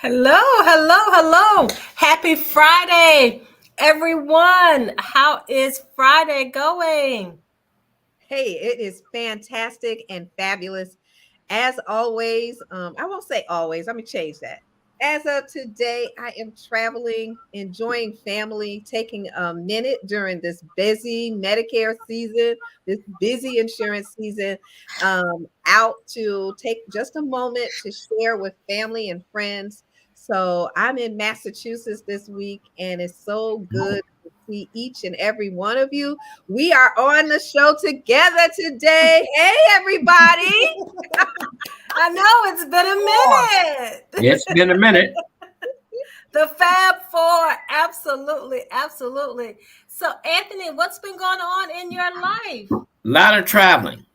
Hello, hello, hello. Happy Friday, everyone. How is Friday going? Hey, it is fantastic and fabulous. As always, I won't say always, let me change that. As of today, I am traveling, enjoying family, taking a minute during this busy Medicare season, this busy insurance season, out to take just a moment to share with family and friends. So I'm in Massachusetts this week, and it's so good to see each and every one of you. We are on the show together today. Hey, everybody. I know it's been a minute. It's been a minute. The Fab Four. Absolutely, absolutely. So, Anthony, what's been going on in your life? A lot of traveling,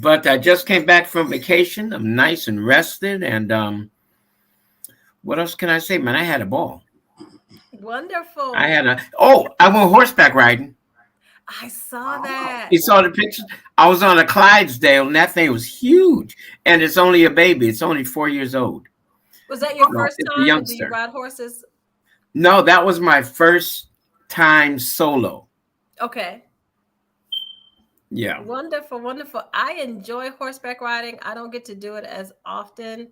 but I just came back from vacation. I'm nice and rested. And what else can I say, man? I had a ball. Wonderful. I went horseback riding. I saw that. You saw the pictures? I was on a Clydesdale, and that thing was huge. And it's only a baby. It's only 4 years old. Was that your first it's a time? Do you youngster. ride horses? No, that was my first time solo. Okay. Yeah. Wonderful, wonderful. I enjoy horseback riding. I don't get to do it as often,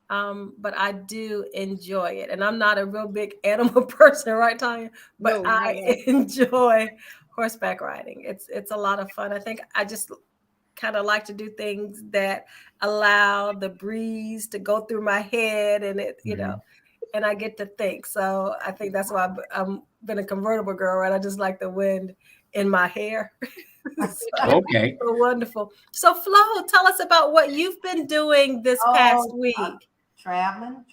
but I do enjoy it. And I'm not a real big animal person, right, Tanya? But No, not at all. enjoy horseback riding. It's a lot of fun. I think I just kind of like to do things that allow the breeze to go through my head, and and I get to think. So I think that's why I'm been a convertible girl, right? I just like the wind in my hair. Okay. So wonderful. So Flo, tell us about what you've been doing this past week. Traveling.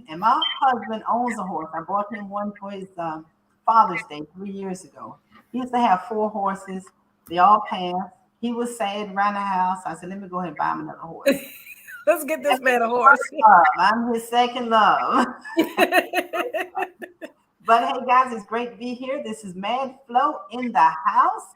And my husband owns a horse. I bought him one for his Father's Day 3 years ago. He used to have 4 horses. They all passed. He was sad around the house. I said, let me go ahead and buy him another horse. Let's get this man a horse. I'm his second love. But hey, guys, it's great to be here. This is Mad Flo in the house.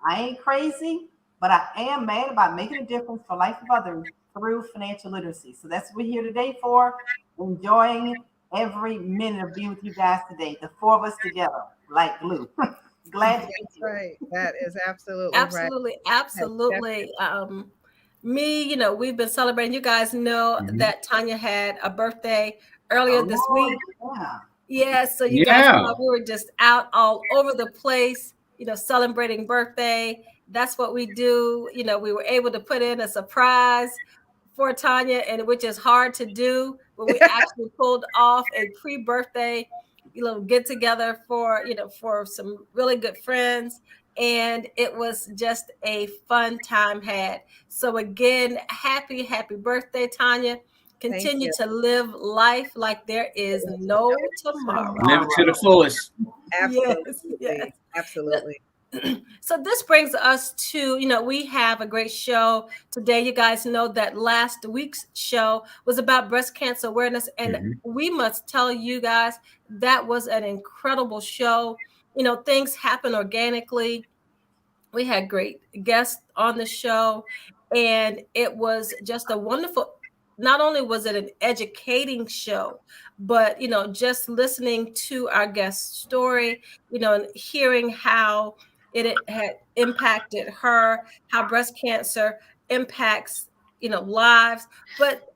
I ain't crazy, but I am mad about making a difference for life of others through financial literacy. So that's what we're here today for. Enjoying every minute of being with you guys today. The 4 of us together, like glue. Glad to be That's here. right. That is absolutely right. Absolutely. We've been celebrating. You guys know that Tanya had a birthday earlier this week. Yeah. Yeah, so you guys know we were just out all over the place, celebrating birthday. That's what we do. We were able to put in a surprise for Tanya, and which is hard to do, but we actually pulled off a pre-birthday, get together for some really good friends. And it was just a fun time had. So again, happy birthday, Tanya. Continue to live life like there is no tomorrow. Live it to the fullest. Absolutely. Yes. Absolutely. So this brings us to, we have a great show today. You guys know that last week's show was about breast cancer awareness. And we must tell you guys that was an incredible show. Things happen organically. We had great guests on the show, and it was just a wonderful, not only was it an educating show, but just listening to our guest story, and hearing how it had impacted her, how breast cancer impacts lives. But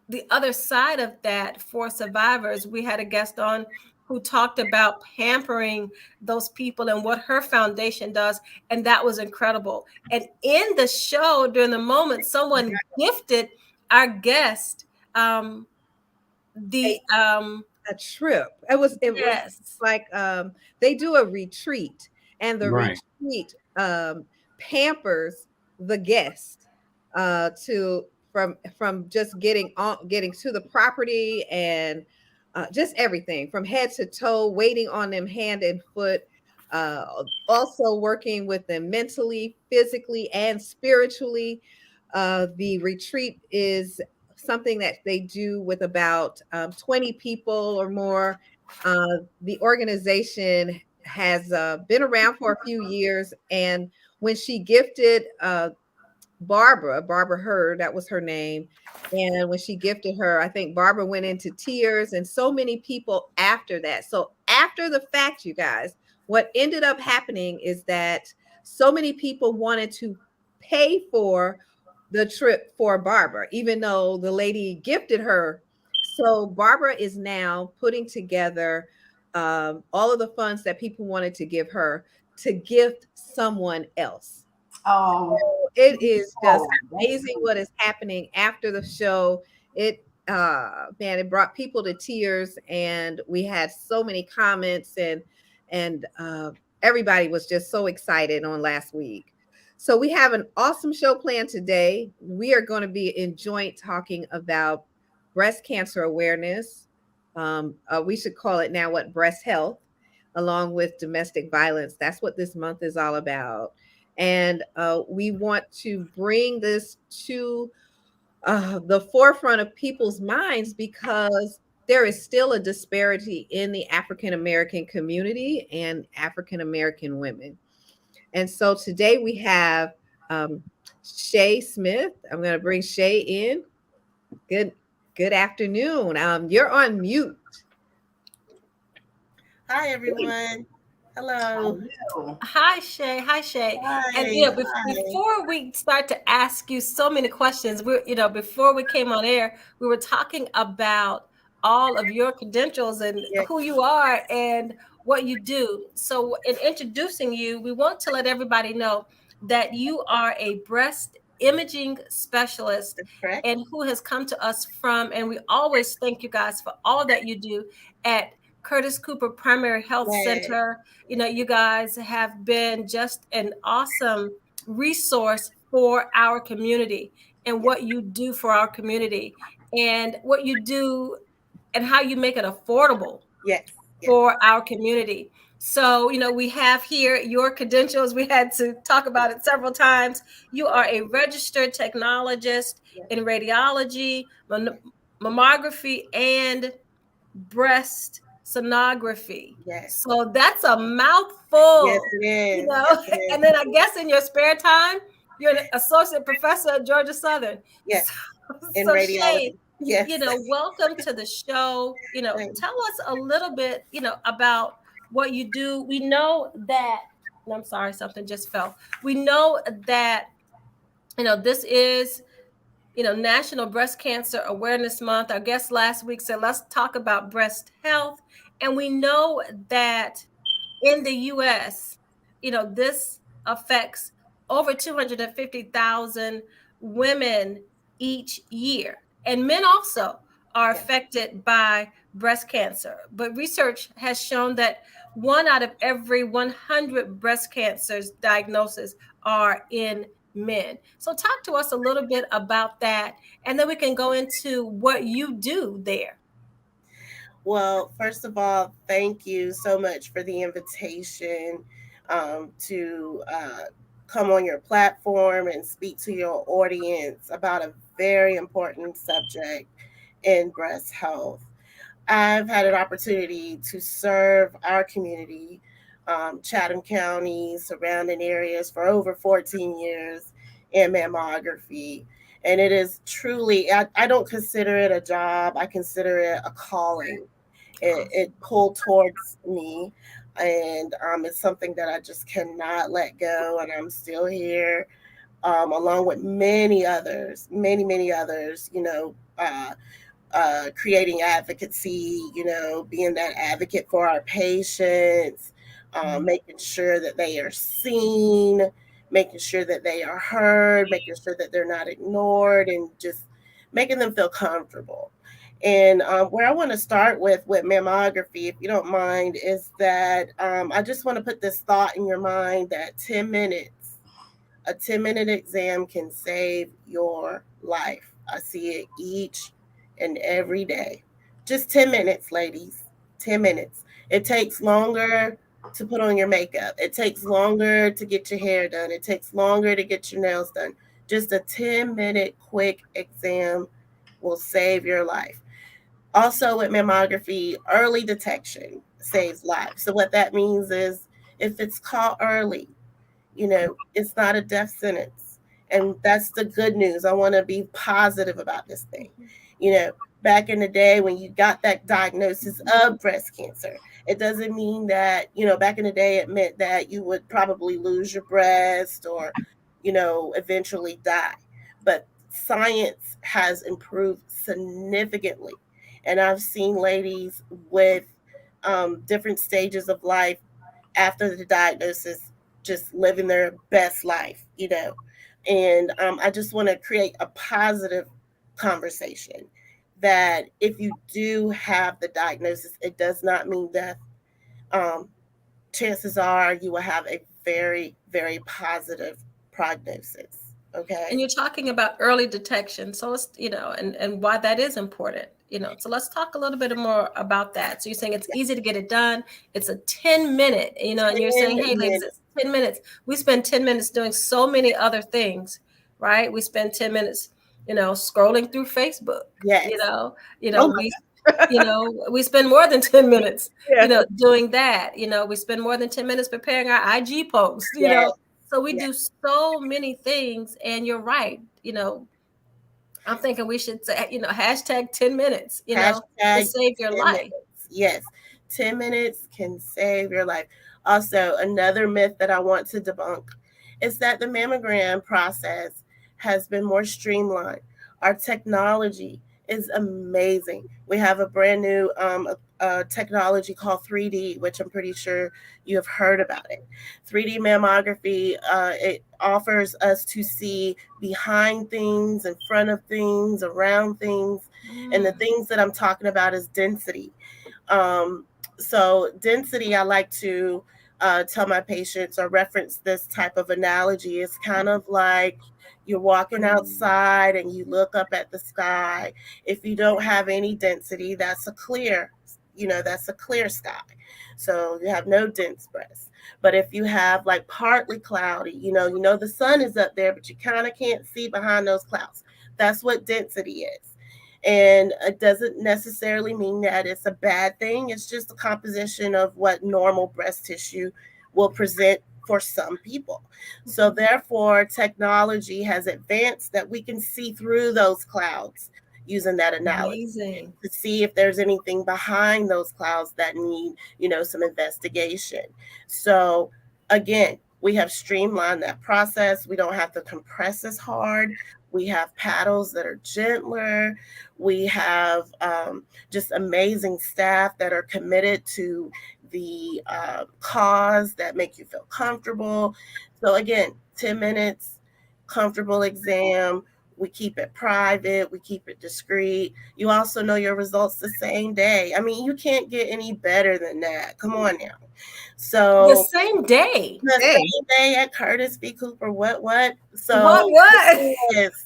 the other side of that, for survivors, we had a guest on who talked about pampering those people and what her foundation does. And that was incredible. And in the show, during the moment, someone gifted our guest a trip. It was like they do a retreat, and the retreat pampers the guest from just getting to the property, and just everything from head to toe, waiting on them hand and foot, also working with them mentally, physically, and spiritually. The retreat is something that they do with about 20 people or more. The organization has been around for a few years, and when she gifted Barbara Hurd, that was her name. And when she gifted her, I think Barbara went into tears, and so many people after that. So after the fact, you guys, what ended up happening is that so many people wanted to pay for the trip for Barbara, even though the lady gifted her. So Barbara is now putting together all of the funds that people wanted to give her to gift someone else. Oh, It is just that's amazing sweet. what is happening after the show. It man, it brought people to tears, and we had so many comments, and everybody was just so excited on last week. So we have an awesome show planned today. We are going to be in joint talking about breast cancer awareness. We should call it now what breast health, along with domestic violence. That's what this month is all about. And we want to bring this to the forefront of people's minds because there is still a disparity in the African American community and African American women. And so today we have Shay Smith. I'm going to bring Shay in. Good afternoon. You're on mute. Hi, everyone. Hello. Hi, Shay. Hi, Shay. Hi. And Hi. before we start to ask you so many questions, before we came on air, we were talking about all of your credentials and Yes. who you are and what you do. So, in introducing you, we want to let everybody know that you are a breast imaging specialist That's correct. and who has come to us from, and we always thank you guys for all that you do at Curtis Cooper Primary Health Yes. Center. You guys have been just an awesome resource for our community and what you do for our community and what you do and how you make it affordable Yes. for our community. So, we have here your credentials. We had to talk about it several times. You are a registered technologist in radiology, mammography, and breast sonography. Yes. So that's a mouthful. Yes, it is. Yes, it is. And then I guess in your spare time, you're an associate professor at Georgia Southern. Yes. In So radiology. Shay, Yes. welcome to the show. Tell us a little bit, about what you do. We know that, I'm sorry, something just fell. We know that, this is National Breast Cancer Awareness Month. Our guest last week said, let's talk about breast health. And we know that in the US, this affects over 250,000 women each year. And men also are affected by breast cancer. But research has shown that 1 out of every 100 breast cancers diagnoses are in men. So talk to us a little bit about that, and then we can go into what you do there. Well, first of all, thank you so much for the invitation to come on your platform and speak to your audience about a very important subject in breast health. I've had an opportunity to serve our community, Chatham County, surrounding areas for over 14 years in mammography. And it is truly, I don't consider it a job, I consider it a calling. It pulled towards me, and it's something that I just cannot let go. And I'm still here, along with many others, many others, creating advocacy, being that advocate for our patients, making sure that they are seen, making sure that they are heard, making sure that they're not ignored, and just making them feel comfortable. And where I want to start with mammography, if you don't mind, is that I just want to put this thought in your mind that 10 minutes, a 10-minute exam can save your life. I see it each and every day. Just 10 minutes, ladies. 10 minutes. It takes longer to put on your makeup. It takes longer to get your hair done. It takes longer to get your nails done. Just a 10-minute quick exam will save your life. Also, with mammography, early detection saves lives. So what that means is if it's caught early, it's not a death sentence. And that's the good news. I want to be positive about this thing. You know, back in the day when you got that diagnosis of breast cancer, it doesn't mean that, you know, back in the day it meant that you would probably lose your breast or, you know, eventually die. But science has improved significantly. And I've seen ladies with different stages of life after the diagnosis just living their best life, you know. And I just want to create a positive conversation that if you do have the diagnosis, it does not mean death. Um, Chances are you will have a very, very positive prognosis. Okay. And you're talking about early detection. So it's, and why that is important, So let's talk a little bit more about that. So you're saying it's easy to get it done. It's a 10-minute, and you're saying, hey, ladies, it's 10 minutes. We spend 10 minutes doing so many other things, right? We spend 10 minutes, scrolling through Facebook, Yes. we spend more than 10 minutes, doing that. We spend more than 10 minutes preparing our IG posts, So we do so many things, and you're right. I'm thinking we should say, hashtag 10 minutes, to save your life. Minutes. Yes, 10 minutes can save your life. Also, another myth that I want to debunk is that the mammogram process has been more streamlined. Our technology is amazing. We have a brand new technology called 3D, which I'm pretty sure you have heard about it. 3D mammography, it offers us to see behind things, in front of things, around things. And the things that I'm talking about is density. So density, I like to tell my patients or reference this type of analogy. It's kind of like you're walking outside and you look up at the sky. If you don't have any density, that's a clear sky. So you have no dense breast. But if you have like partly cloudy, the sun is up there, but you kind of can't see behind those clouds. That's what density is. And it doesn't necessarily mean that it's a bad thing. It's just a composition of what normal breast tissue will present for some people. So therefore, technology has advanced that we can see through those clouds using that analogy. Amazing. To see if there's anything behind those clouds that need, some investigation. So again, we have streamlined that process. We don't have to compress as hard. We have paddles that are gentler. We have just amazing staff that are committed to the cause, that make you feel comfortable. So again, 10 minutes, comfortable exam. We keep it private. We keep it discreet. You also know your results the same day. I mean, you can't get any better than that. Come on now. So the same day. The same day at Curtis B. Cooper. What? So what?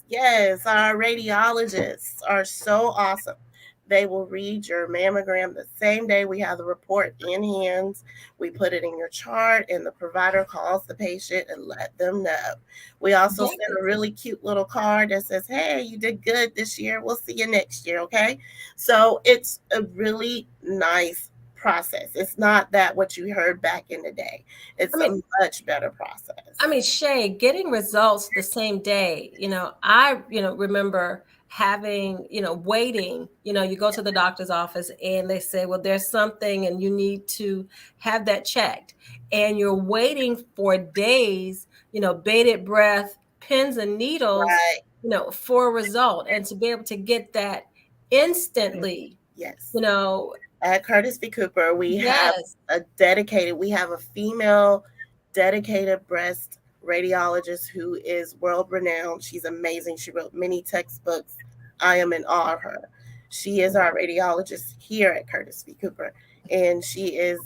Yes. Our radiologists are so awesome. They will read your mammogram the same day. We have the report in hands. We put it in your chart, and the provider calls the patient and let them know. We also send a really cute little card that says, hey, you did good this year. We'll see you next year, okay? So it's a really nice process. It's not that what you heard back in the day. It's a much better process. I mean, Shay, getting results the same day, I remember having, waiting, you go to the doctor's office and they say, well, there's something and you need to have that checked. And you're waiting for days, bated breath, pins and needles, for a result. And to be able to get that instantly, yes. At Curtis B. Cooper, we have a female dedicated breast radiologist who is world renowned. She's amazing. She wrote many textbooks. I am in awe of her. She is our radiologist here at Curtis B. Cooper. And she is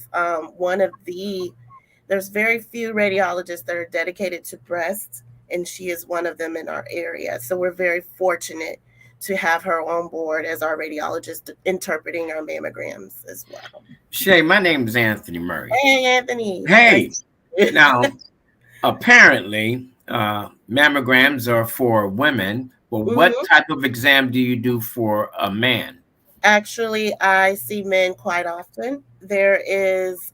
there's very few radiologists that are dedicated to breast, and she is one of them in our area. So we're very fortunate to have her on board as our radiologist interpreting our mammograms as well. Shay, my name is Anthony Murray. Hey, Anthony. Hey. Now, apparently, mammograms are for women. Well, what type of exam do you do for a man? Actually, I see men quite often. There is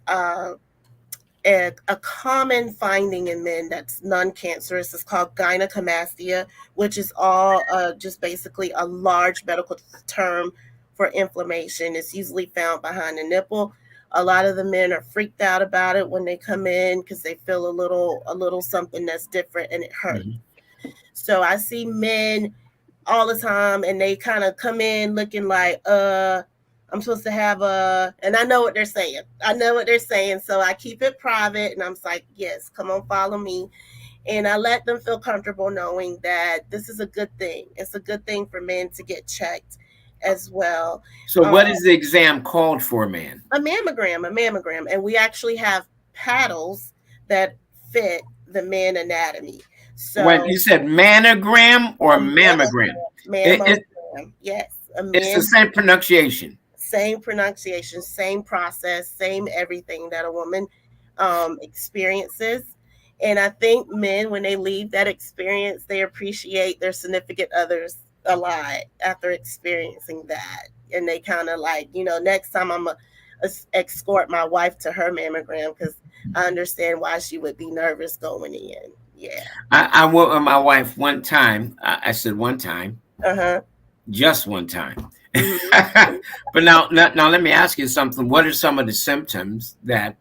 a common finding in men that's non-cancerous is called gynecomastia, which is all just basically a large medical term for inflammation. It's usually found behind the nipple. A lot of the men are freaked out about it when they come in because they feel a little something that's different and it hurts. So I see men all the time and they kind of come in looking like I'm supposed to have and I know what they're saying. I know what they're saying. So I keep it private and I'm like, yes, come on, follow me. And I let them feel comfortable knowing that this is a good thing. It's a good thing for men to get checked as well. So what is the exam called for, man? A mammogram. And we actually have paddles that fit the man anatomy. So when you said manogram or mammogram? Mammogram. Yes. It's the same pronunciation. Same pronunciation, same process, same everything that a woman experiences. And I think men, when they leave that experience, they appreciate their significant others a lot after experiencing that. And they kind of like, next time I'm going to escort my wife to her mammogram because I understand why she would be nervous going in. Yeah. I went with my wife one time. I said one time. Just one time. But now let me ask you something. What are some of the symptoms that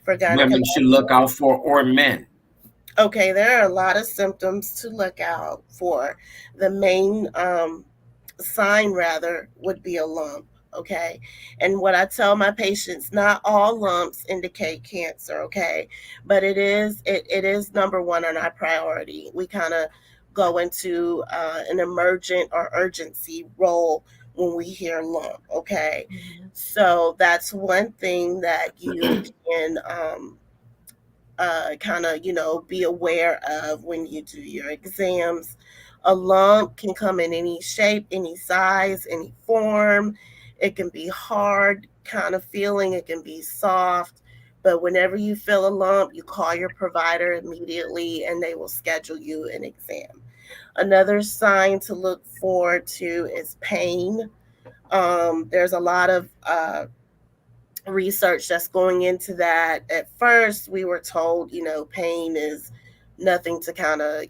women should look out for, or men? Okay, there are a lot of symptoms to look out for. The main sign, rather, would be a lump. Okay, and what I tell my patients, not all lumps indicate cancer. Okay, but it is number one on our priority. We kind of go into an emergent or urgency role when we hear lump. Okay, so that's one thing that you can kind of, be aware of when you do your exams. A lump can come in any shape, any size, any form. It can be hard kind of feeling. It can be soft. But whenever you feel a lump, you call your provider immediately and they will schedule you an exam. Another sign to look forward to is pain. There's a lot of research that's going into that. At first, we were told, pain is nothing to kind of,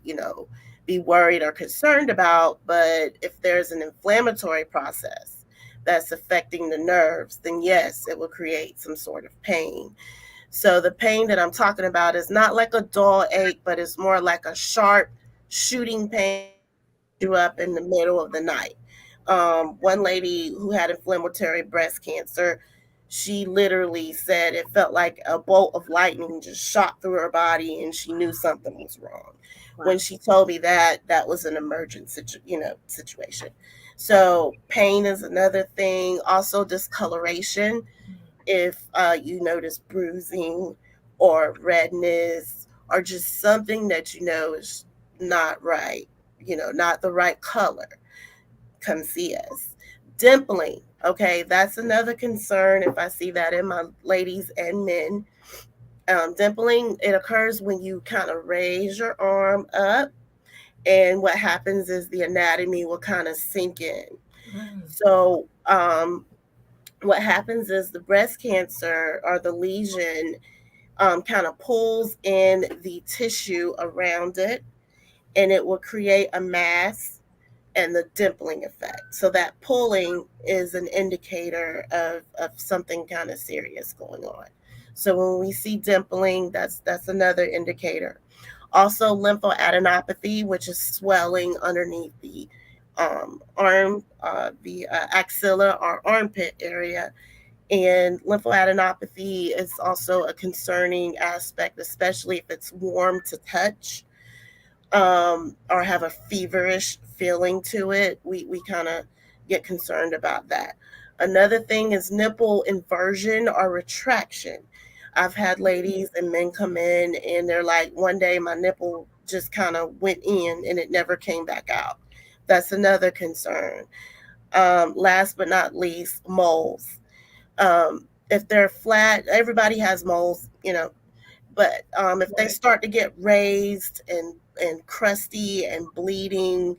be worried or concerned about. But if there's an inflammatory process that's affecting the nerves, then yes, it will create some sort of pain. So the pain that I'm talking about is not like a dull ache, but it's more like a sharp shooting pain you up in the middle of the night. One lady who had inflammatory breast cancer, she literally said it felt like a bolt of lightning just shot through her body and she knew something was wrong. Wow. When she told me that was an emergent situation. So pain is another thing. Also discoloration. If you notice bruising or redness or just something that is not right, not the right color, come see us. Dimpling, okay, that's another concern if I see that in my ladies and men. Dimpling, it occurs when you kind of raise your arm up, and what happens is the anatomy will kind of sink in. So what happens is the breast cancer or the lesion kind of pulls in the tissue around it, and it will create a mass and the dimpling effect. So that pulling is an indicator of something kind of serious going on. So when we see dimpling, that's another indicator. Also lymphoadenopathy, which is swelling underneath the arm, the axilla or armpit area. And lymphoadenopathy is also a concerning aspect, especially if it's warm to touch. Or have a feverish feeling to it, we kind of get concerned about that. Another thing is nipple inversion or retraction. I've had ladies and men come in and they're like, one day my nipple just kind of went in and it never came back out. That's another concern. Last but not least, moles. If they're flat, everybody has moles, but if they start to get raised and crusty and bleeding,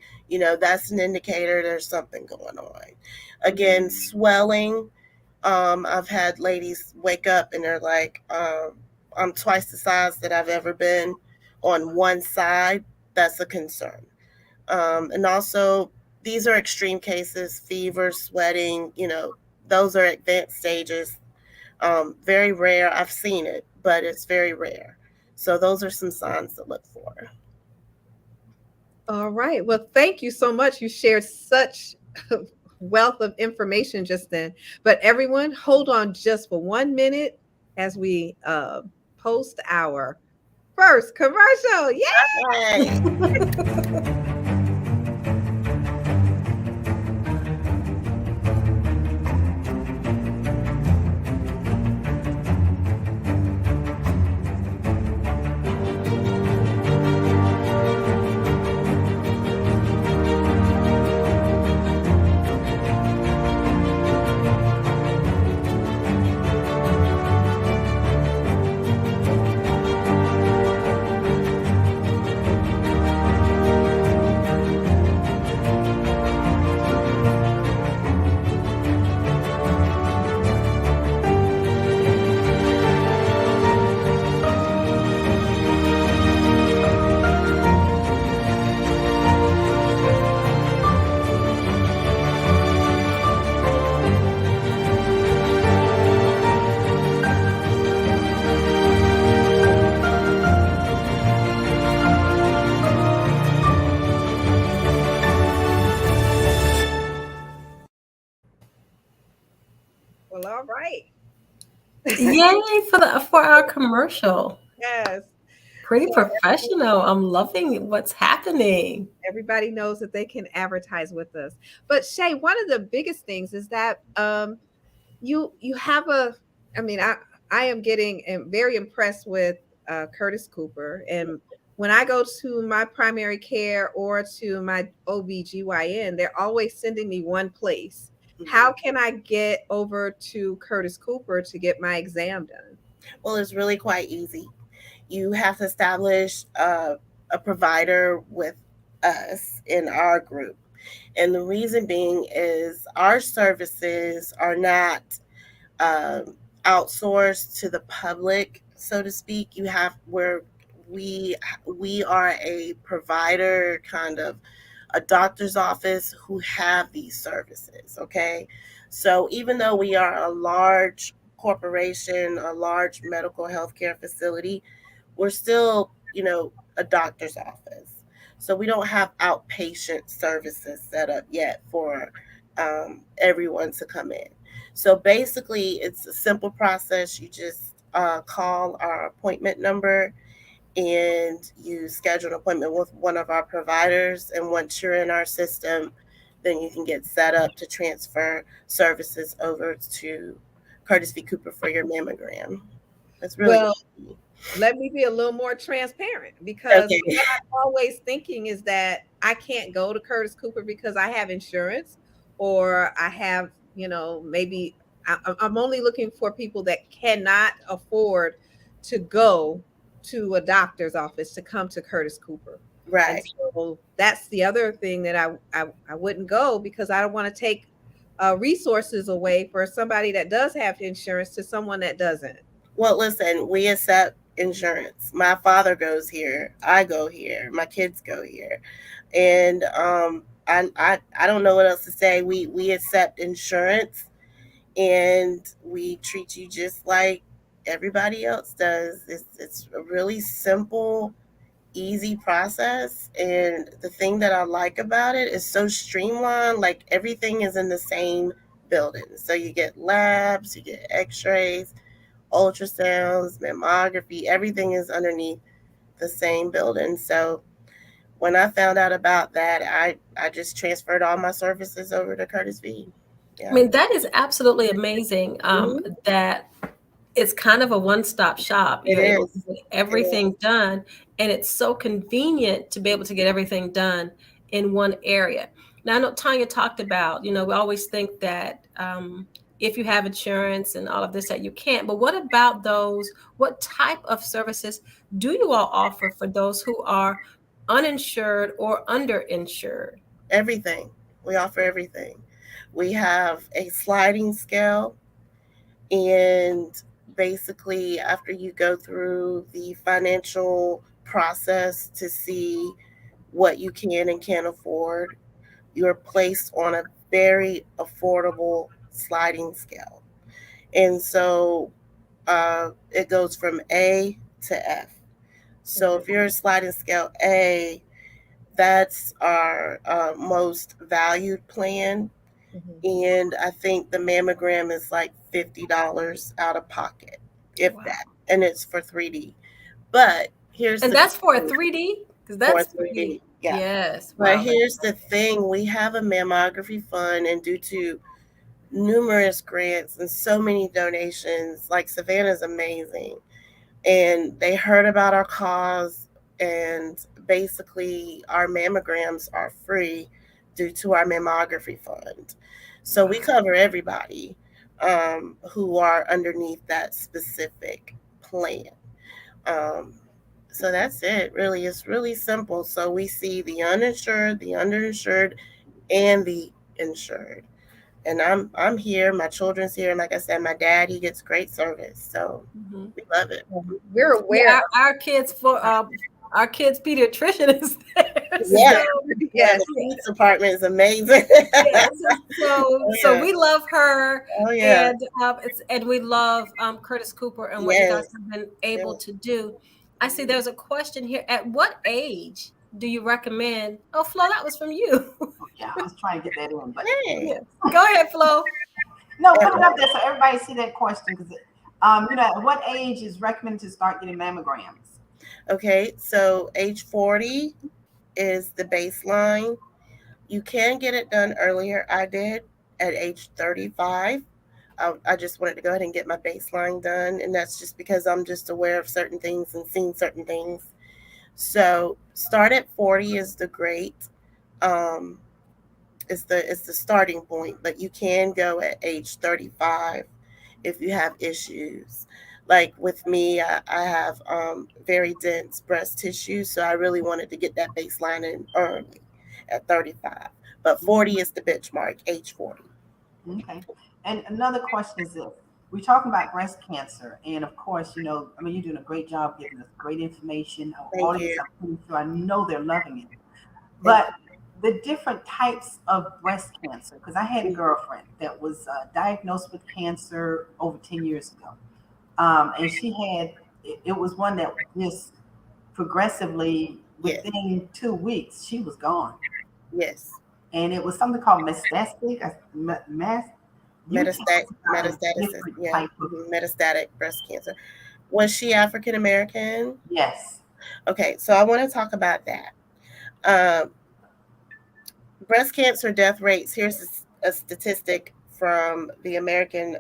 that's an indicator there's something going on. Again, swelling. I've had ladies wake up and they're like, I'm twice the size that I've ever been on one side, that's a concern. And also, these are extreme cases, fever, sweating, those are advanced stages. Very rare. I've seen it, but it's very rare. So those are some signs to look for. All right. Well, thank you so much. You shared such wealth of information just then. But everyone, hold on just for 1 minute as we post our first commercial. Yay! Well, all right. Yay for our commercial. Yes. Pretty professional. I'm loving what's happening. Everybody knows that they can advertise with us. But Shay, one of the biggest things is that you have I am getting very impressed with Curtis Cooper. And when I go to my primary care or to my OBGYN, they're always sending me one place. How can I get over to Curtis Cooper to get my exam done? Well, it's really quite easy. You have to establish a provider with us in our group. And the reason being is our services are not outsourced to the public, so to speak. We are a provider, kind of a doctor's office who have these services. Okay. So even though we are a large corporation, a large medical healthcare facility, we're still, a doctor's office. So we don't have outpatient services set up yet for everyone to come in. So basically, it's a simple process. You just call our appointment number and you schedule an appointment with one of our providers. And once you're in our system, then you can get set up to transfer services over to Curtis V. Cooper for your mammogram. That's really well. Let me be a little more transparent, because what I'm always thinking is that I can't go to Curtis Cooper because I have insurance, or I have, maybe I'm only looking for people that cannot afford to go to a doctor's office to come to Curtis Cooper. Right. And so that's the other thing that I wouldn't go, because I don't want to take resources away for somebody that does have insurance to someone that doesn't. Well, listen, we accept insurance. My father goes here. I go here. My kids go here. And I don't know what else to say. We accept insurance, and we treat you just like everybody else does. It's a really simple, easy process. And the thing that I like about it is so streamlined. Like, everything is in the same building. So you get labs, you get x-rays, ultrasounds, mammography, everything is underneath the same building. So when I found out about that, I just transferred all my services over to Curtis V. Yeah. I mean, that is absolutely amazing. That it's kind of a one-stop shop. You're able to get everything done, and it's so convenient to be able to get everything done in one area. Now, I know Tanya talked about, we always think that if you have insurance and all of this, that you can't. But what about those? What type of services do you all offer for those who are uninsured or underinsured? Everything. We offer everything. We have a sliding scale, and basically, after you go through the financial process to see what you can and can't afford, you're placed on a very affordable sliding scale. And so it goes from A to F. So if you're a sliding scale A, that's our most valued plan. And I think the mammogram is like $50 out of pocket, if that. And it's for 3D. But here's and the that's for a 3D? Because that's 3D. Yeah. Yes. But Wow. here's the thing, we have a mammography fund, and due to numerous grants and so many donations, like Savannah's amazing. And they heard about our cause, and basically our mammograms are free due to our mammography fund. So we cover everybody who are underneath that specific plan. So that's it. Really, it's really simple. So we see the uninsured, the underinsured, and the insured. And I'm here. My children's here. And like I said, my dad, he gets great service. So we love it. We're aware. Yeah, our kids pediatrician is there. Yeah. Yes. The police department is amazing. Yes. So we love her. Oh yeah. And we love Curtis Cooper and what you guys have been able to do. I see there's a question here. At what age do you recommend? Oh, Flo, that was from you. Yeah, I was trying to get that in, but Go ahead, Flo. No, put it up there so everybody see that question, because at what age is recommended to start getting mammograms? Okay, so age 40 is the baseline. You can get it done earlier. I did at age 35. I just wanted to go ahead and get my baseline done, and that's just because I'm just aware of certain things and seeing certain things. So start at 40 is the great. It's the starting point, but you can go at age 35 if you have issues. Like with me, I have very dense breast tissue, so I really wanted to get that baseline in early at 35. But 40 is the benchmark, age 40. Okay. And another question is this. We're talking about breast cancer, and of course, you're doing a great job giving us great information. Thank you. I know they're loving it. But the different types of breast cancer, because I had a girlfriend that was diagnosed with cancer over 10 years ago. And she had, it was one that just progressively, within 2 weeks, she was gone. Yes. And it was something called metastatic breast cancer. Was she African American? Yes. Okay, so I want to talk about that. Breast cancer death rates. Here's a statistic from the American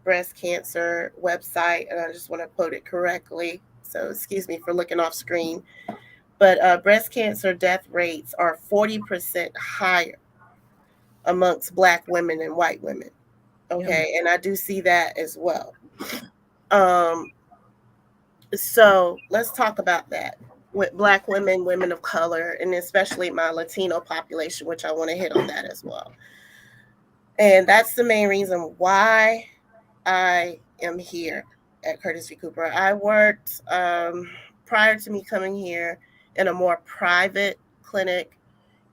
Breast Cancer website, and I just want to quote it correctly. So excuse me for looking off screen. But breast cancer death rates are 40% higher amongst Black women and white women. Okay, and I do see that as well. So let's talk about that with Black women, women of color, and especially my Latino population, which I want to hit on that as well. And that's the main reason why I am here at Curtis V. Cooper. I worked prior to me coming here in a more private clinic.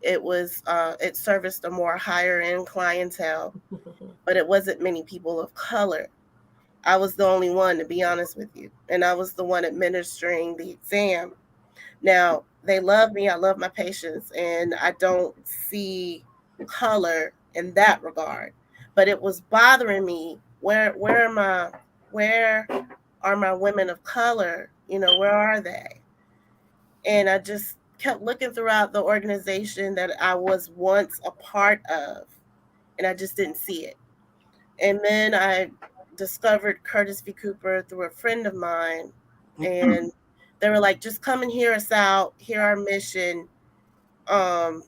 It serviced a more higher end clientele, but it wasn't many people of color. I was the only one, to be honest with you, and I was the one administering the exam. Now, they love me. I love my patients, and I don't see color in that regard. But it was bothering me. Where are my women of color? Where are they? And I just kept looking throughout the organization that I was once a part of, and I just didn't see it. And then I discovered Curtis V. Cooper through a friend of mine, and they were like, just come and hear us out, hear our mission. And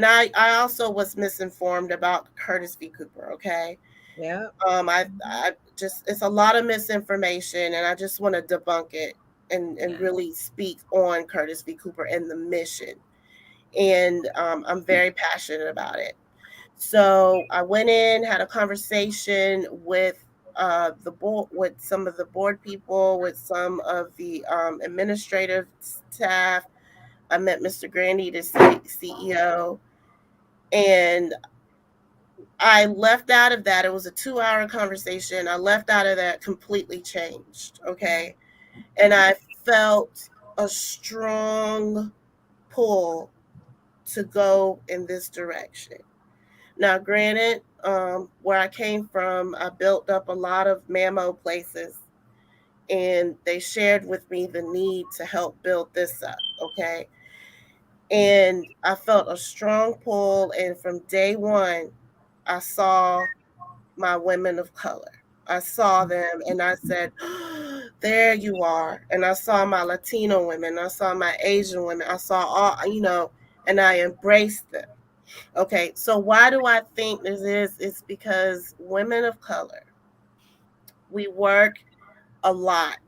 I also was misinformed about Curtis V. Cooper, okay? Yeah. I just, it's a lot of misinformation, and I just want to debunk it and really speak on Curtis V. Cooper and the mission. And I'm very passionate about it. So I went in, had a conversation with the board, with some of the board people, with some of the administrative staff. I met Mr. Grandy, the CEO, and I left out of that. It was a 2-hour conversation. I left out of that completely changed. Okay. And I felt a strong pull to go in this direction. Now, granted, where I came from, I built up a lot of mammo places, and they shared with me the need to help build this up. Okay. And I felt a strong pull. And from day one, I saw my women of color. I saw them and I said, oh, there you are. And I saw my Latino women. I saw my Asian women. I saw all, and I embraced them. Okay. So why do I think this is? It's because women of color, we work a lot.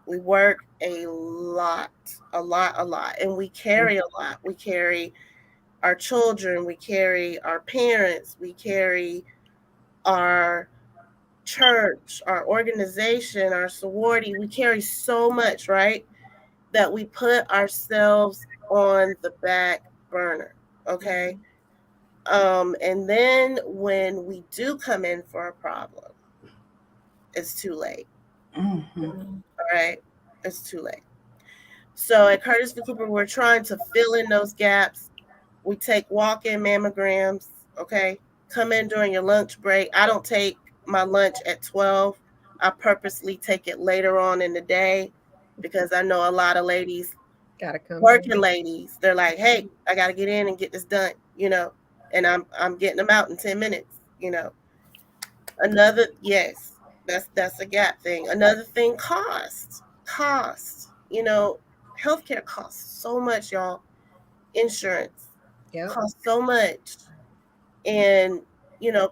We work a lot. And we carry a lot. We carry our children. We carry our parents. We carry our church, our organization, our sorority. We carry so much, right? That we put ourselves on the back burner. Okay. And then when we do come in for a problem, it's too late. Mm-hmm. All right. It's too late. So at Curtis v. Cooper, we're trying to fill in those gaps. We take walk-in mammograms. Okay. Come in during your lunch break. I don't take my lunch at 12. I purposely take it later on in the day because I know a lot of ladies, gotta come working ladies, they're like, hey, I got to get in and get this done, and I'm getting them out in 10 minutes, Yes, that's a gap thing. Another thing, cost, healthcare costs so much, y'all. Insurance costs so much. And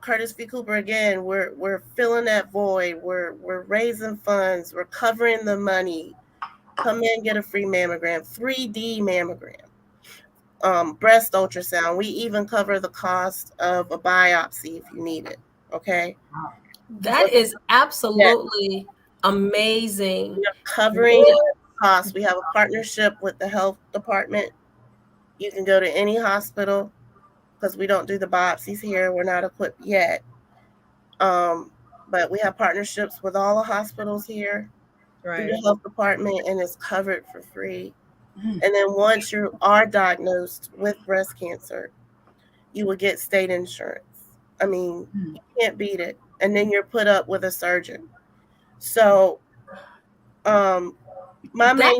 Curtis v. Cooper, again, we're filling that void. We're raising funds. We're covering the money. Come in, get a free mammogram, 3D mammogram, breast ultrasound. We even cover the cost of a biopsy if you need it. Okay. That is absolutely amazing. We are covering costs. We have a partnership with the health department. You can go to any hospital because we don't do the biopsies here. We're not equipped yet. But we have partnerships with all the hospitals here through the health department, and it's covered for free. And then once you are diagnosed with breast cancer, you will get state insurance. I mean, you can't beat it. And then you're put up with a surgeon. So, that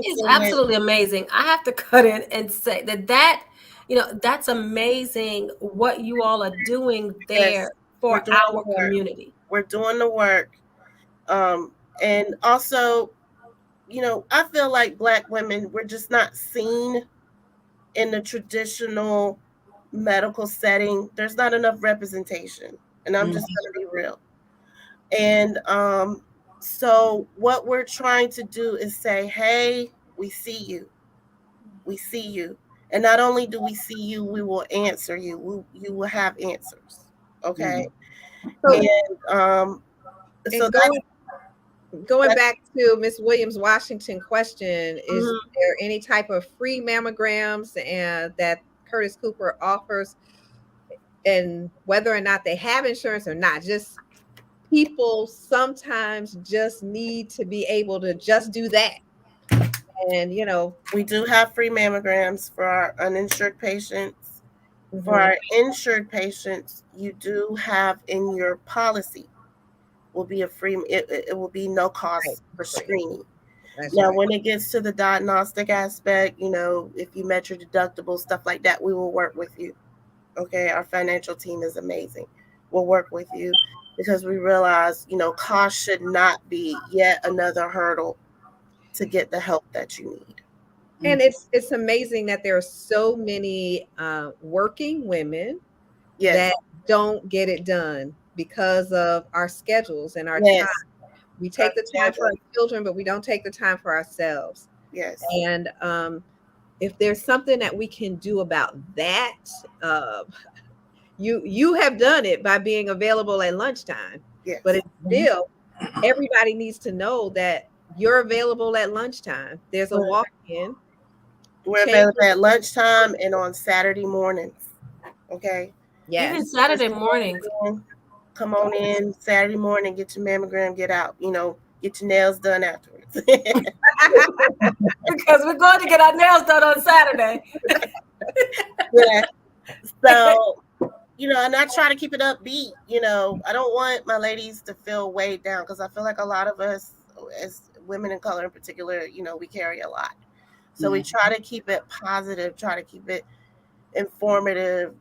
is absolutely amazing. I have to cut in and say that that's amazing what you all are doing there for our community. We're doing the work. And also, I feel like Black women, we're just not seen in the traditional medical setting. There's not enough representation, and I'm just going to be real. And so what we're trying to do is say, hey, we see you. We see you. And not only do we see you, we will answer you. You will have answers. Okay. And so going back to Ms. Williams' Washington question, is there any type of free mammograms that Curtis Cooper offers, and whether or not they have insurance or not? Just people sometimes just need to be able to just do that. And we do have free mammograms for our uninsured patients. For our insured patients, you do have in your policy will be a free, it will be no cost for screening. Now, when it gets to the diagnostic aspect, if you met your deductible, stuff like that, we will work with you. Okay. Our financial team is amazing. We'll work with you because we realize, cost should not be yet another hurdle to get the help that you need. And it's amazing that there are so many working women that don't get it done because of our schedules and our time. We take the time for our children, but we don't take the time for ourselves. Yes. And if there's something that we can do about that, you have done it by being available at lunchtime. Yes. But it's still everybody needs to know that you're available at lunchtime. There's a walk-in. We're available at lunchtime and on Saturday mornings. Okay. Yes. Even Saturday mornings. Come on in Saturday morning, get your mammogram, get out. Get your nails done afterwards. Because we're going to get our nails done on Saturday. Yeah. So, and I try to keep it upbeat. I don't want my ladies to feel weighed down, because I feel like a lot of us, as women in color in particular, we carry a lot. So we try to keep it positive, try to keep it informative,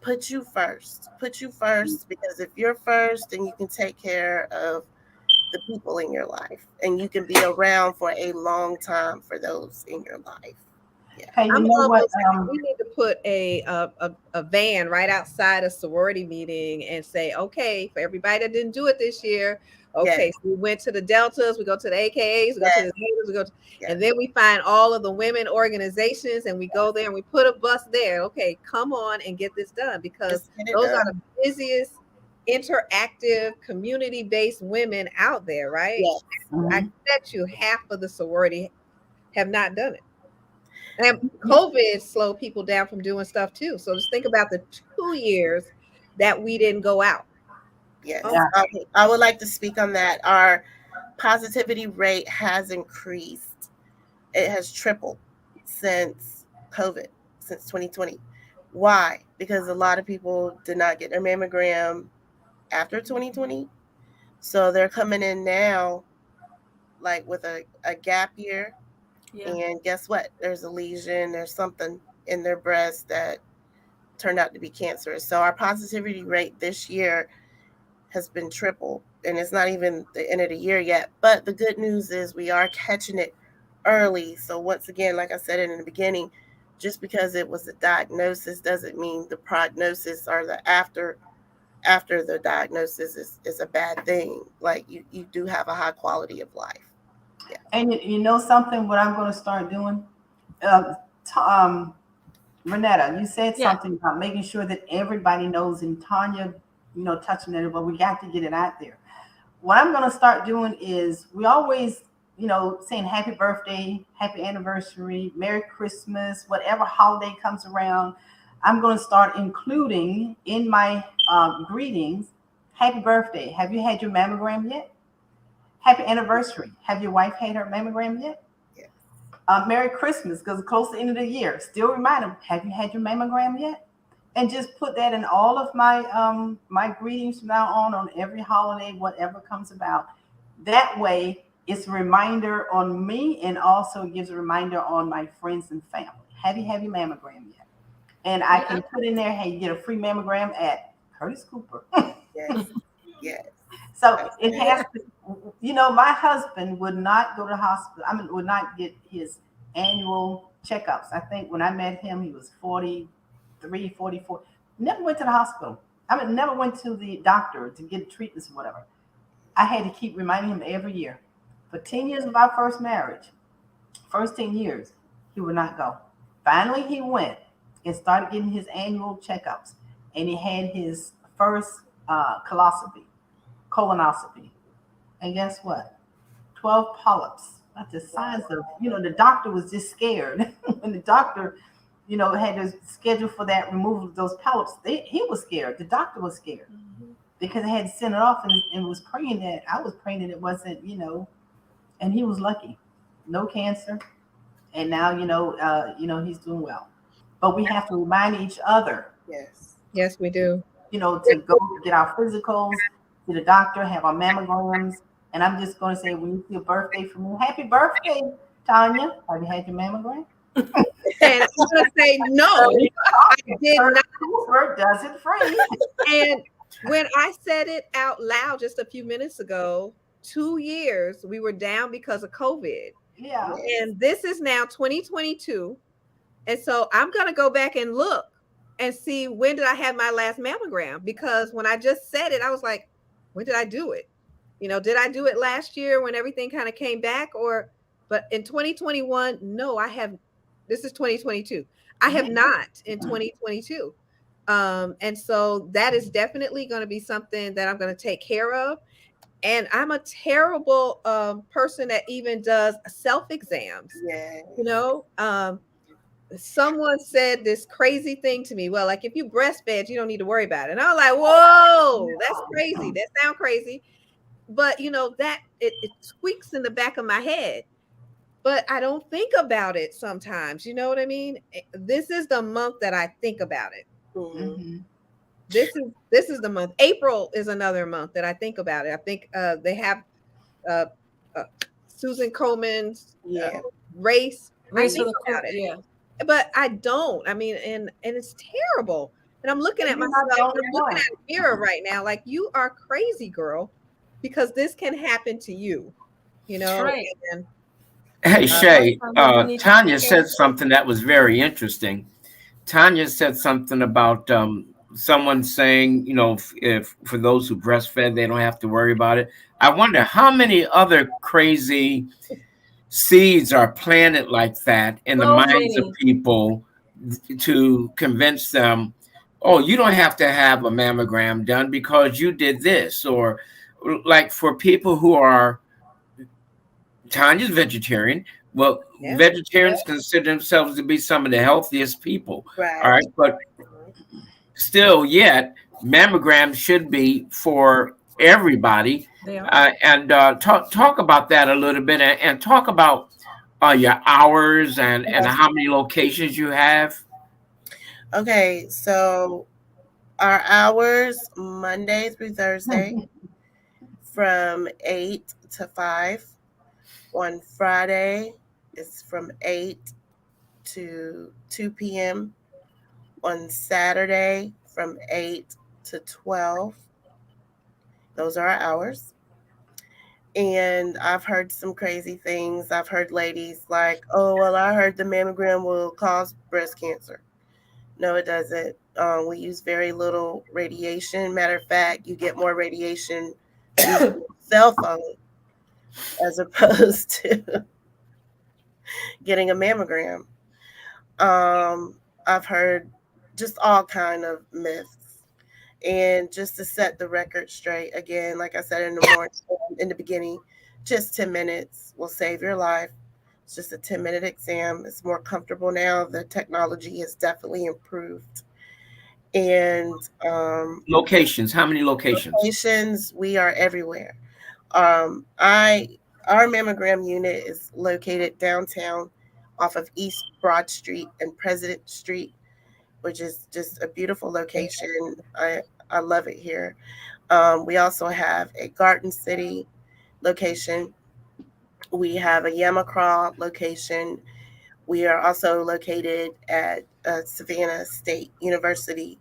put you first, because if you're first, then you can take care of the people in your life, and you can be around for a long time for those in your life. Yeah. Hey, you know what? We need to put a van right outside a sorority meeting and say, okay, for everybody that didn't do it this year, okay, yes. So we went to the Deltas, we go to the AKAs, we go to the Natives, we go to, and then we find all of the women organizations, and we go there and we put a bus there. Okay, come on and get this done, because those are the busiest interactive community-based women out there, right? Yes. Mm-hmm. I bet you half of the sorority have not done it. And COVID slowed people down from doing stuff too. So just think about the 2 years that we didn't go out. Yes. Okay. I would like to speak on that. Our positivity rate has increased. It has tripled since COVID, since 2020. Why? Because a lot of people did not get their mammogram after 2020. So they're coming in now like with a gap year. Yeah. And guess what? There's a lesion, there's something in their breast that turned out to be cancerous. So our positivity rate this year has been tripled, and it's not even the end of the year yet. But the good news is we are catching it early. So once again, like I said in the beginning, just because it was a diagnosis doesn't mean the prognosis or the after the diagnosis is a bad thing. Like you do have a high quality of life. Yeah. And you know something, what I'm going to start doing? Renetta, you said something about making sure that everybody knows, and Tanya, touching it, but we got to get it out there. What I'm going to start doing is, we always, saying happy birthday, happy anniversary, Merry Christmas, whatever holiday comes around. I'm going to start including in my greetings, happy birthday. Have you had your mammogram yet? Happy anniversary. Have your wife had her mammogram yet? Yes. Merry Christmas, because it's close to the end of the year. Still remind them, have you had your mammogram yet? And just put that in all of my my greetings from now on every holiday, whatever comes about. That way, it's a reminder on me, and also gives a reminder on my friends and family. Have you had your mammogram yet? And I can put in there, hey, you get a free mammogram at Curtis Cooper. Yes. Yes. So it has to, my husband would not go to the hospital. Would not get his annual checkups. I think when I met him, he was 43, 44. Never went to the hospital. Never went to the doctor to get treatments or whatever. I had to keep reminding him every year. For 10 years of our first marriage, first 10 years, he would not go. Finally, he went and started getting his annual checkups. And he had his first colonoscopy. And guess what? 12 polyps. That's the size of, the doctor was just scared. When the doctor, had to schedule for that removal of those polyps, he was scared. The doctor was scared. Mm-hmm. Because they had to send it off, and was praying that, I was praying that it wasn't, and he was lucky. No cancer. And now, he's doing well. But we have to remind each other. Yes. Yes, we do. To go get our physicals, to the doctor, have our mammograms. And I'm just going to say, when you see a birthday from me, happy birthday, Tanya. Have you had your mammogram? And I'm going to say, no, I did not. Does it free. And when I said it out loud just a few minutes ago, 2 years we were down because of COVID. Yeah. And this is now 2022. And so I'm going to go back and look and see, when did I have my last mammogram? Because when I just said it, I was like, when did I do it? Did I do it last year when everything kind of came back? But in 2021, no, I have. This is 2022. I have not in 2022. And so that is definitely going to be something that I'm going to take care of. And I'm a terrible person that even does self-exams. Yeah. You know, someone said this crazy thing to me. Well, like if you breastfed, you don't need to worry about it. And I was like, whoa, that's crazy. That sounds crazy. But you know, that it squeaks in the back of my head. But I don't think about it sometimes. You know what I mean? This is the month that I think about it. Mm-hmm. This is the month. April is another month that I think about it. I think they have uh, Susan Coleman's race. Race for the about it. Yeah. But I don't. I mean, and it's terrible. And I'm looking at myself. I'm looking at a mirror right now, like you are crazy, girl, because this can happen to you. You know. Right. And, hey Shay, Tanya said something that was very interesting. Tanya said something about someone saying, you know, if for those who breastfed, they don't have to worry about it. I wonder how many other crazy seeds are planted like that in the minds of people to convince them, oh, you don't have to have a mammogram done because you did this. Or like for people who are, Tanya's vegetarian. Well, vegetarians consider themselves to be some of the healthiest people. Right. All right. But still, yet, mammograms should be for everybody. And talk about that a little bit and talk about your hours and how many locations you have. Okay. So our hours, Monday through Thursday, from 8 to 5. On Friday, it's from 8 to 2 p.m. On Saturday, from 8 to 12. Those are our hours. And I've heard some crazy things. I've heard ladies like, oh, well, I heard the mammogram will cause breast cancer. No, it doesn't. We use very little radiation. Matter of fact, you get more radiation using your cell phone as opposed to getting a mammogram. I've heard just all kind of myths. And just to set the record straight, again, like I said in the morning, in the beginning, just 10 minutes will save your life. It's just a 10-minute exam. It's more comfortable now. The technology has definitely improved. And locations, how many locations? Locations, we are everywhere. Our mammogram unit is located downtown off of East Broad Street and President Street, which is just a beautiful location. I love it here. We also have a Garden City location. We have a Yamacraw location. We are also located at Savannah State University,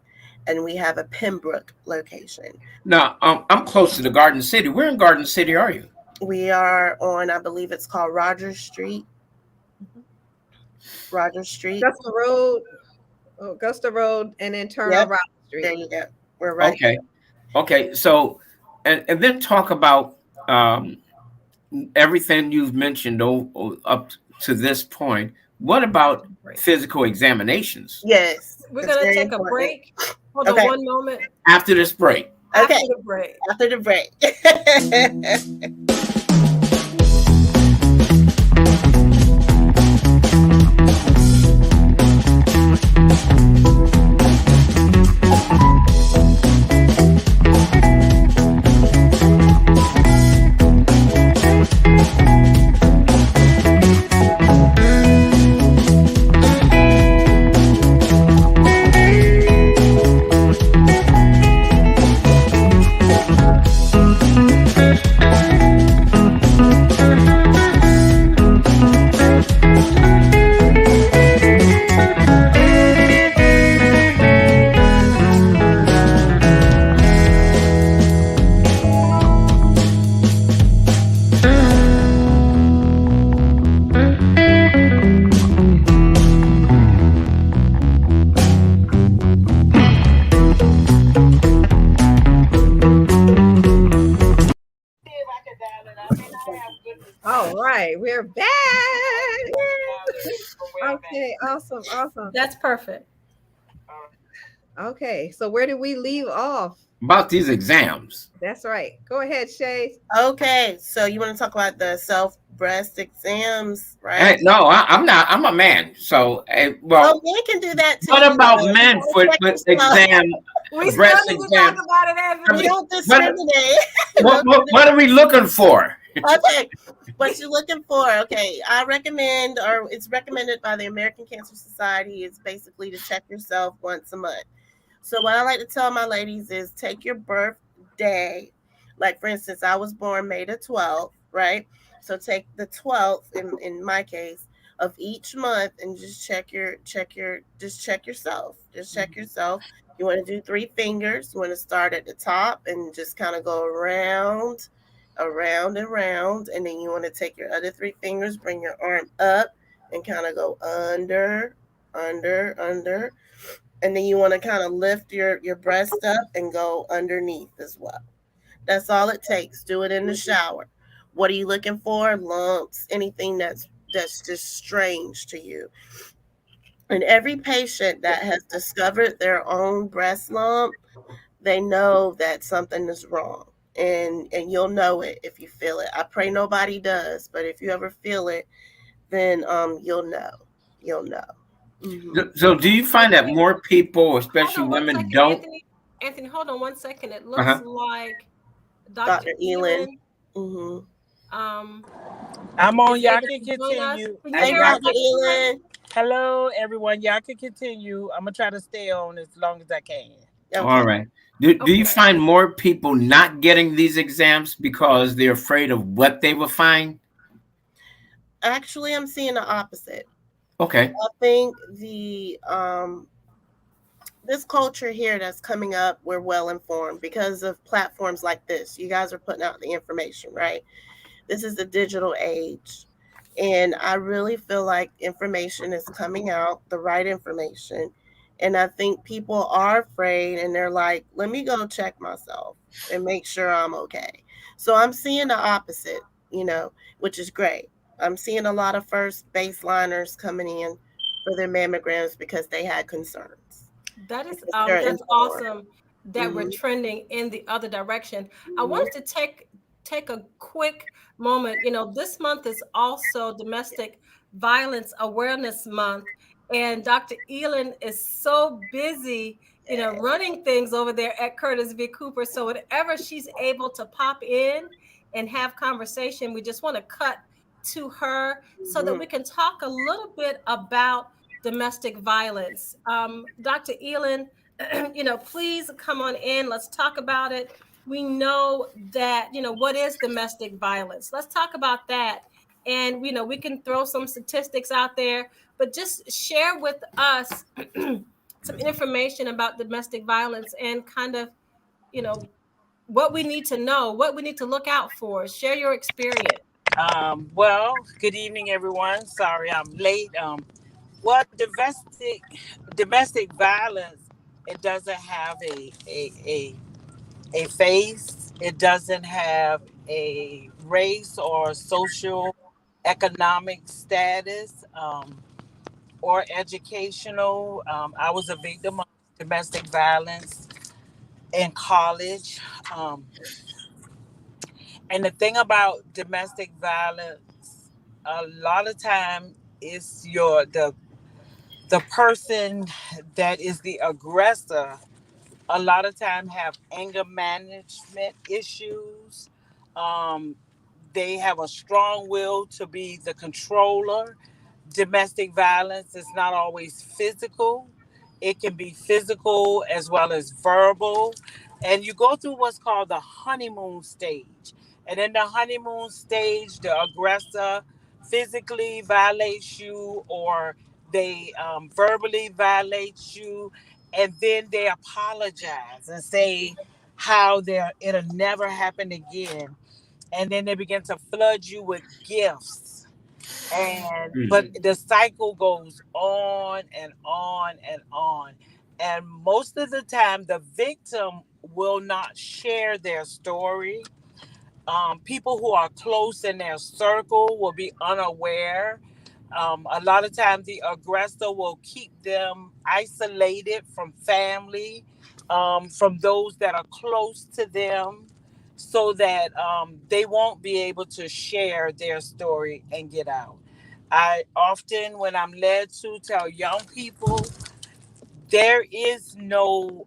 and we have a Pembroke location. Now, I'm close to the Garden City. Where in Garden City are you? We are on, I believe it's called Rogers Street. Rogers Street. Augusta Road, and then turn on Rogers Street. There you go. We're right. Okay. So, and then talk about everything you've mentioned up to this point. What about physical examinations? Yes. We're going to take a break. Hold on one moment. After this break. Okay. After the break. After the break. All right, we're back. Okay, awesome. That's perfect. Okay, so where did we leave off? About these exams. That's right. Go ahead, Shay. Okay, so you want to talk about the self breast exams, Hey, right? no, I'm not. I'm a man. So, well, Oh, men can do that too. what about You men gotta for check yourself. exam, We still breast need to talk exam? about it, I Anthony. We mean, don't discriminate. what are we looking for? Okay, what you're looking for? Okay, I recommend, or it's recommended by the American Cancer Society. It's basically to check yourself once a month. So what I like to tell my ladies is take your birthday. Like for instance, I was born May the 12th, right? So take the 12th in my case of each month and just check yourself. Just check yourself. You want to do 3 fingers. You want to start at the top and just kind of go around, around and around. And then you want to take your other 3 fingers, bring your arm up and kind of go under, under, and then you want to kind of lift your breast up and go underneath as well. That's all it takes. Do it in the shower. What are you looking for? Lumps, anything that's just strange to you. And every patient that has discovered their own breast lump, they know that something is wrong. And you'll know it if you feel it. I pray nobody does, but if you ever feel it, then you'll know. You'll know. Mm-hmm. So, do you find that more people, especially Hold on one women, second, don't? Anthony. Anthony, hold on one second. It looks Uh-huh. like Dr. Dr. Elin. Elin. Mm-hmm. I'm on. is Y'all able can to join us. continue. Can you Hey, hear us, Dr. Dr. Elin? Elin. Hello, everyone. Y'all can continue. I'm gonna try to stay on as long as I can. All Okay. right. Do you Okay. find more people not getting these exams because they're afraid of what they will find? Actually, I'm seeing the opposite. Okay. I think this culture here that's coming up, we're well informed because of platforms like this. You guys are putting out the information, right? This is the digital age. And I really feel like information is coming out, the right information. And I think people are afraid and they're like, let me go check myself and make sure I'm okay. So I'm seeing the opposite, which is great. I'm seeing a lot of first baseliners coming in for their mammograms because they had concerns. That is Because they're that's informed. awesome that we're Mhm. trending in the other direction. I wanted to take a quick moment. This month is also Domestic Violence Awareness Month, and Dr. Elin is so busy, running things over there at Curtis V. Cooper. So whatever she's able to pop in and have conversation, we just want to cut to her so that we can talk a little bit about domestic violence. Dr. Elin, please come on in. Let's talk about it. We know that, what is domestic violence? Let's talk about that. And, we can throw some statistics out there, but just share with us some information about domestic violence and kind of, what we need to know, what we need to look out for. Share your experience. Well, good evening, everyone. Sorry I'm late. Well, domestic violence, it doesn't have a face. It doesn't have a race or social economic status, or educational. I was a victim of domestic violence in college. And the thing about domestic violence, a lot of time it's the person that is the aggressor. A lot of time have anger management issues. Um, they have a strong will to be the controller. Domestic violence is not always physical. It can be physical as well as verbal. And you go through what's called the honeymoon stage. And in the honeymoon stage, the aggressor physically violates you or they verbally violate you. And then they apologize and say how it'll never happen again. And then they begin to flood you with gifts, but the cycle goes on and on and on. And most of the time the victim will not share their story. People who are close in their circle will be unaware. A lot of times, the aggressor will keep them isolated from family, from those that are close to them, so that they won't be able to share their story and get out. I often, when I'm led to, tell young people there is no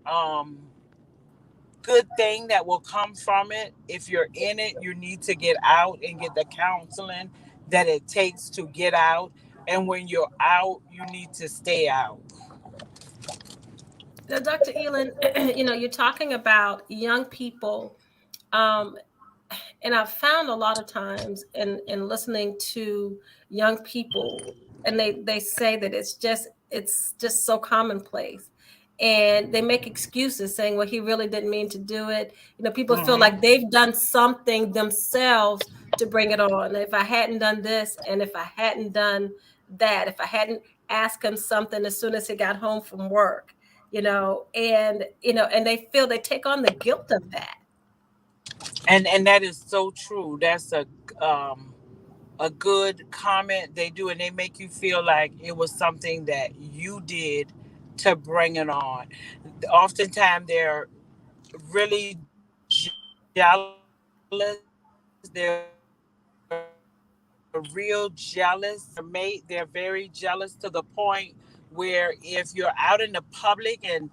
good thing that will come from it. If you're in it, you need to get out and get the counseling that it takes to get out. And when you're out, you need to stay out. Now, Dr. Elin, you're talking about young people, um, and I've found a lot of times in listening to young people, and they say that it's just so commonplace, and they make excuses saying, well, he really didn't mean to do it. People feel like Mm-hmm. they've done something themselves to bring it on. If I hadn't done this, and if I hadn't done that, if I hadn't asked him something as soon as he got home from work, and they feel they take on the guilt of that. And that is so true. That's a good comment they do, and they make you feel like it was something that you did to bring it on. Oftentimes they're really jealous. They're real jealous their mate. They're very jealous to the point where if you're out in the public and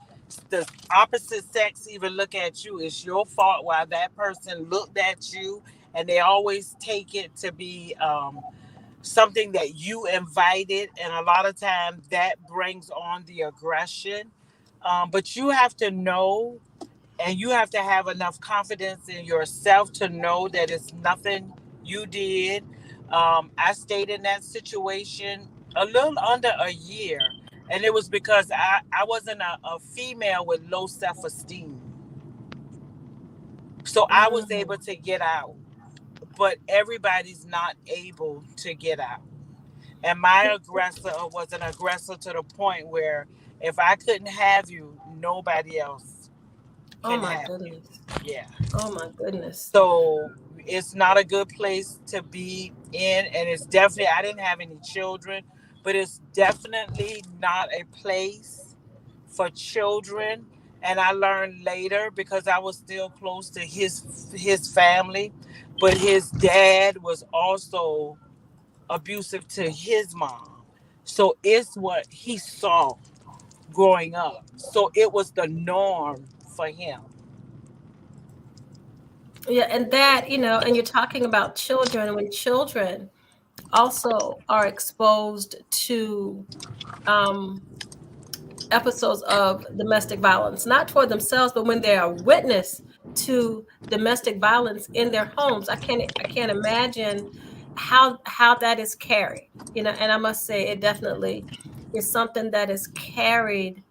the opposite sex even look at you, it's your fault why that person looked at you, and they always take it to be something that you invited, and a lot of times that brings on the aggression. But you have to know, and you have to have enough confidence in yourself to know that it's nothing you did. I stayed in that situation a little under a year, and it was because I wasn't a female with low self-esteem. So I was Mm. able to get out, but everybody's not able to get out. And my aggressor was an aggressor to the point where if I couldn't have you, nobody else Oh can my have you. goodness. Yeah. Oh my goodness. So it's not a good place to be in. And it's definitely, I didn't have any children, but it's definitely not a place for children. And I learned later because I was still close to his family, but his dad was also abusive to his mom. So it's what he saw growing up. So it was the norm for him. Yeah, and that, and you're talking about children, when children also are exposed to um, episodes of domestic violence, not toward themselves, but when they are witness to domestic violence in their homes. I can't imagine how that is carried. And I must say it definitely is something that is carried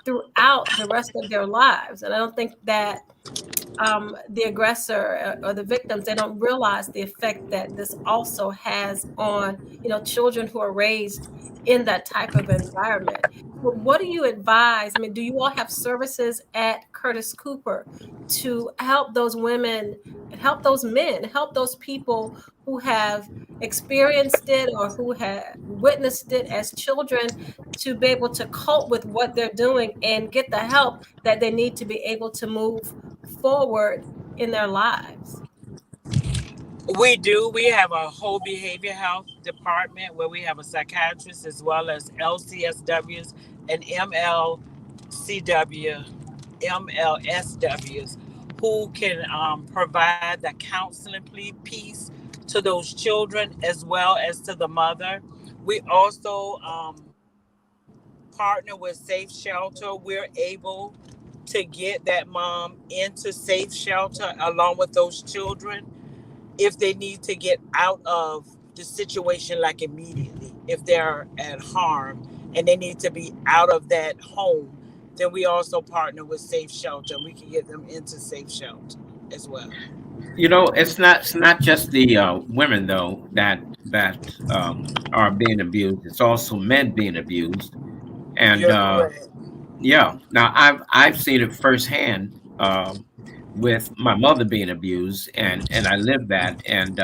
throughout the rest of their lives. And I don't think that the aggressor or the victims, they don't realize the effect that this also has on children who are raised in that type of environment. But what do you advise? I mean, do you all have services at Curtis Cooper to help those women and help those men, help those people who have experienced it or who have witnessed it as children, to be able to cope with what they're doing and get the help that they need to be able to move forward in their lives? We do. We have a whole behavior health department where we have a psychiatrist as well as LCSWs and MLSWs who can provide the counseling piece to those children as well as to the mother. We also partner with Safe Shelter. We're able to get that mom into Safe Shelter along with those children if they need to get out of the situation like immediately. If they're at harm and they need to be out of that home, then we also partner with Safe Shelter. We can get them into Safe Shelter as well. It's not just the women though that are being abused. It's also men being abused, and You're correct. yeah. Now I've seen it firsthand with my mother being abused, and I lived that, and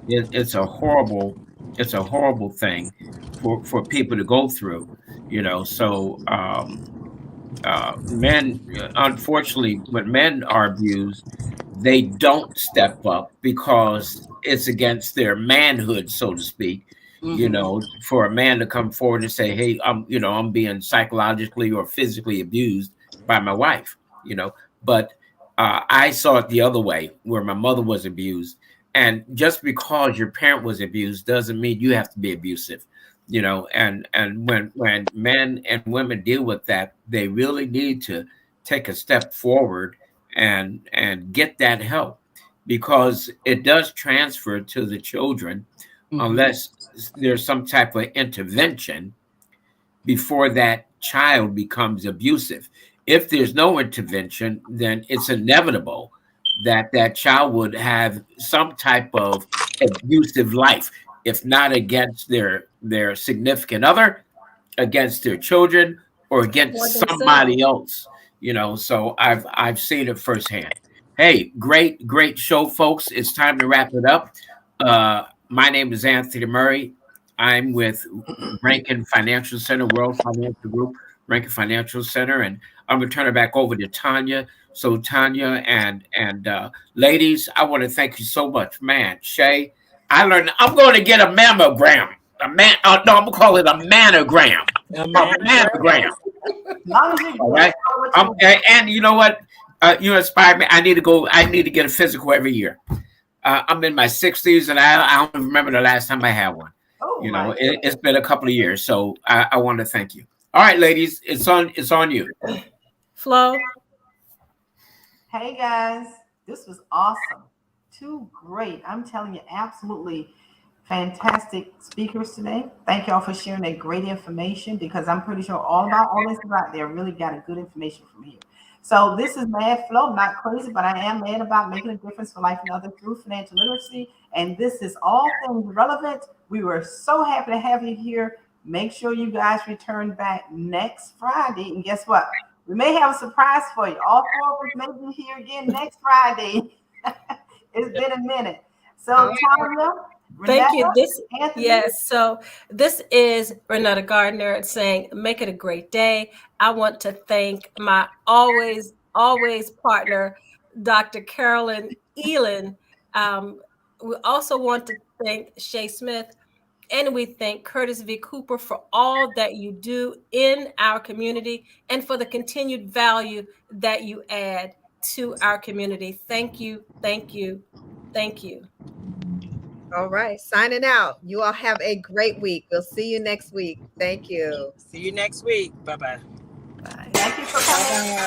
it's a horrible It's a horrible thing for people to go through, So men, unfortunately, when men are abused, they don't step up because it's against their manhood, so to speak. For a man to come forward and say, "Hey, I'm being psychologically or physically abused by my wife," But I saw it the other way, where my mother was abused, and just because your parent was abused doesn't mean you have to be abusive. And when men and women deal with that, they really need to take a step forward and get that help, because it does transfer to the children unless there's some type of intervention before that child becomes abusive. If there's no intervention, then it's inevitable that that child would have some type of abusive life, if not against their significant other, against their children, or against somebody else. So I've seen it firsthand. Hey, great show, folks. It's time to wrap it up. My name is Anthony Murray. I'm with Rankin Financial Center, World Financial Group, Rankin Financial Center, and I'm gonna turn it back over to Tanya. So Tanya and ladies, I want to thank you so much, man. Shay, I learned I'm going to get a mammogram. I'm gonna call it a manogram. A manogram. All right. And you know what? You inspired me. I need to get a physical every year. I'm in my 60s, and I don't even remember the last time I had one. It's been a couple of years, so I want to thank you. All right, ladies, it's on you. Flo. Hey guys, this was awesome. Two great, I'm telling you, absolutely fantastic speakers today. Thank y'all for sharing that great information, because I'm pretty sure all this out there really got a good information from here. So this is Mad Flo, not crazy, but I am mad about making a difference for life and others through financial literacy. And this is all things relevant. We were so happy to have you here. Make sure you guys return back next Friday. And guess what? We may have a surprise for you. All four of us may be here again next Friday. It's been a minute. So Tanya, thank you. Anthony. Yes. So this is Renata Gardner saying, make it a great day. I want to thank my always partner, Dr. Carolyn Elin. We also want to thank Shay Smith, and we thank Curtis V. Cooper for all that you do in our community and for the continued value that you add to our community. Thank you. Thank you. Thank you. All right. Signing out. You all have a great week. We'll see you next week. Thank you. See you next week. Bye-bye. Bye. Thank you for coming.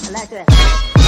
I like that.